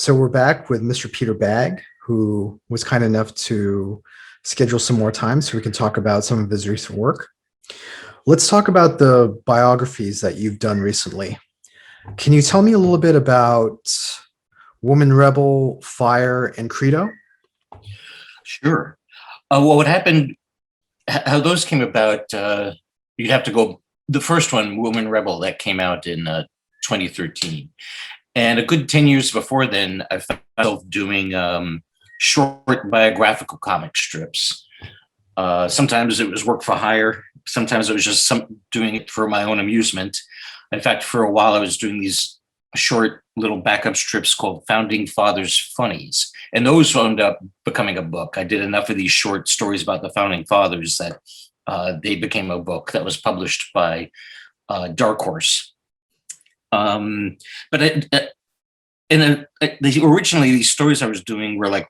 So we're back with Mr. Peter Bagge, who was kind enough to schedule some more time so we can talk about some of his recent work. Let's talk about the biographies that you've done recently. Can you tell me a little bit about Woman Rebel, Fire, and Credo? Sure. Well, what happened, how those came about, you'd have to go, the first one, Woman Rebel, that came out in 2013. And a good 10 years before then, I found myself doing short biographical comic strips. Sometimes it was work for hire. Sometimes it was just doing it for my own amusement. In fact, for a while, I was doing these short little backup strips called Founding Fathers Funnies. And those wound up becoming a book. I did enough of these short stories about the Founding Fathers that they became a book that was published by Dark Horse. Originally, these stories I was doing were like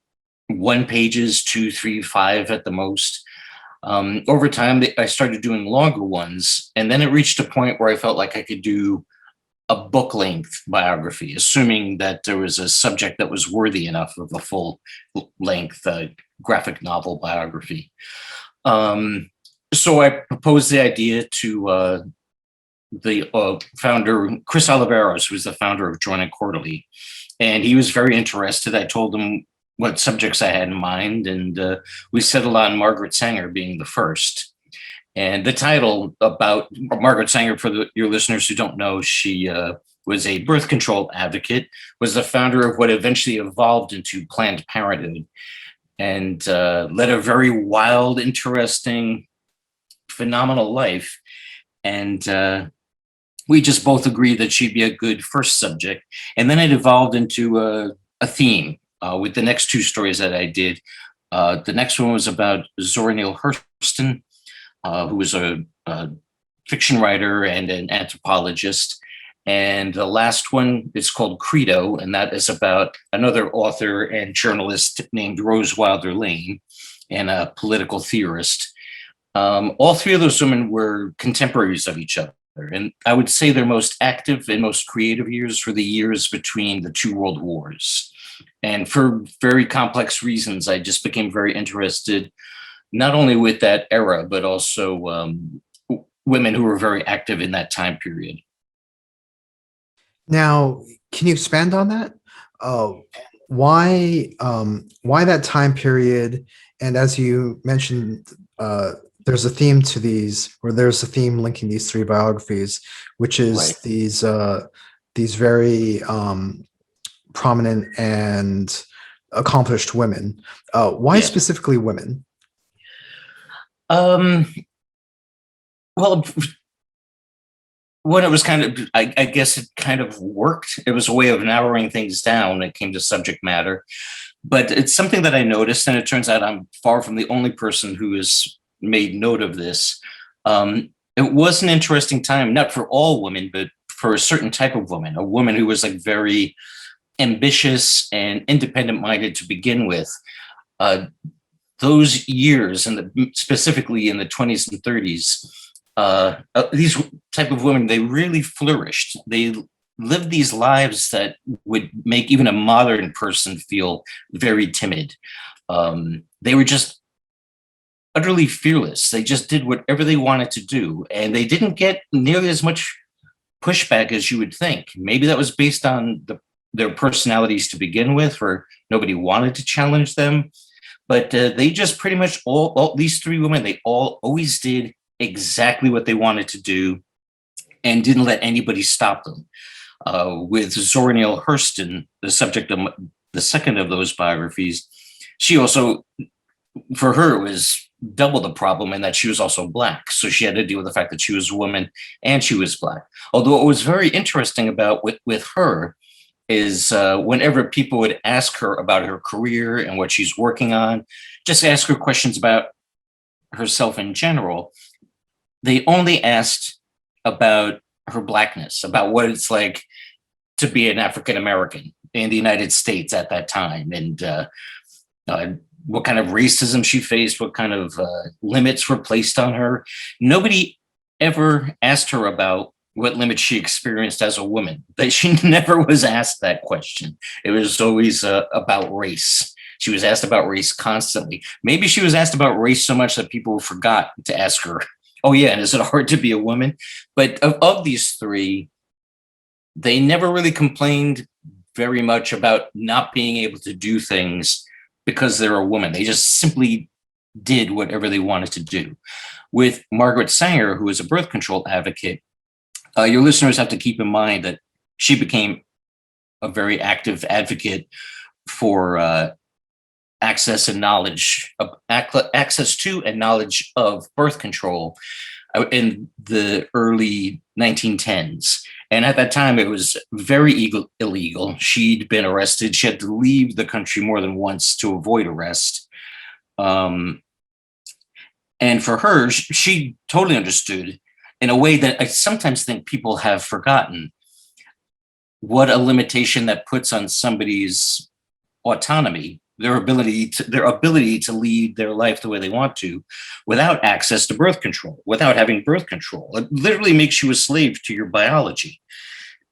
1 pages, 2, 3, 5 at the most. Over time, I started doing longer ones, and then it reached a point where I felt like I could do a book-length biography, assuming that there was a subject that was worthy enough of a full-length graphic novel biography. So I proposed the idea to the founder, Chris Oliveros, who was the founder of Drawn and Quarterly, and he was very interested. I told him what subjects I had in mind, and we settled on Margaret Sanger being the first. And the title about Margaret Sanger, for your listeners who don't know, she was a birth control advocate, was the founder of what eventually evolved into Planned Parenthood, and led a very wild, interesting, phenomenal life. And we just both agreed that she'd be a good first subject. And then it evolved into a theme with the next 2 stories that I did. The next one was about Zora Neale Hurston, who was a fiction writer and an anthropologist. And the last one is called Credo, and that is about another author and journalist named Rose Wilder Lane, and a political theorist. All 3 of those women were contemporaries of each other. And I would say their most active and most creative years were the years between the 2 world wars. And for very complex reasons, I just became very interested, not only with that era, but also women who were very active in that time period. Now, can you expand on that? Why that time period? And as you mentioned, there's a theme to these, or there's a theme linking these 3 biographies, which is right. These very prominent and accomplished women. Why specifically women? Well, when it was I guess it kind of worked. It was a way of narrowing things down when it came to subject matter. But it's something that I noticed, and it turns out I'm far from the only person who has made note of this. It was an interesting time, not for all women, but for a certain type of woman, a woman who was like very ambitious and independent-minded to begin with. Those years, specifically in the 20s and 30s, these type of women, they really flourished. They lived these lives that would make even a modern person feel very timid. They were just utterly fearless. They just did whatever they wanted to do, and they didn't get nearly as much pushback as you would think. Maybe that was based on their personalities to begin with, or nobody wanted to challenge them. But they just pretty much all these 3 women, they all always did exactly what they wanted to do and didn't let anybody stop them. With Zora Neale Hurston, the subject of the second of those biographies, she also, for her, it was double the problem in that she was also Black. So she had to deal with the fact that she was a woman and she was Black. Although what was very interesting about with her is whenever people would ask her about her career and what she's working on, just ask her questions about herself in general, they only asked about her Blackness, about what it's like to be an African American in the United States at that time, and what kind of racism she faced, what kind of limits were placed on her. Nobody ever asked her about what limits she experienced as a woman. That she never was asked that question. It was always about race. She was asked about race constantly. Maybe she was asked about race so much that people forgot to ask her, oh yeah, and is it hard to be a woman? But of these three, they never really complained very much about not being able to do things because they're a woman. They just simply did whatever they wanted to do. With Margaret Sanger, who is a birth control advocate, your listeners have to keep in mind that she became a very active advocate for access and knowledge of access to and knowledge of birth control in the early 1910s. And at that time, it was very illegal. She'd been arrested. She had to leave the country more than once to avoid arrest. And for her, she totally understood in a way that I sometimes think people have forgotten what a limitation that puts on somebody's autonomy, their ability to lead their life the way they want to without access to birth control, without having birth control. It literally makes you a slave to your biology.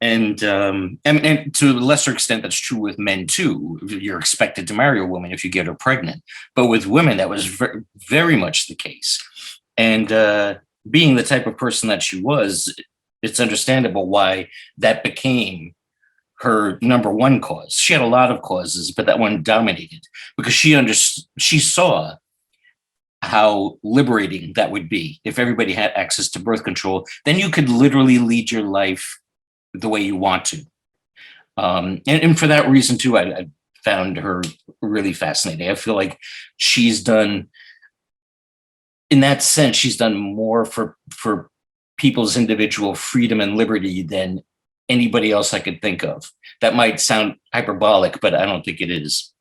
And to a lesser extent, that's true with men too. You're expected to marry a woman if you get her pregnant. But with women, that was very, very much the case. And being the type of person that she was, it's understandable why that became her number one cause. She had a lot of causes, but that one dominated because she saw how liberating that would be if everybody had access to birth control. Then you could literally lead your life the way you want to. And for that reason too, I found her really fascinating. I feel like she's done, in that sense, she's done more for people's individual freedom and liberty than anybody else I could think of. That might sound hyperbolic, but I don't think it is.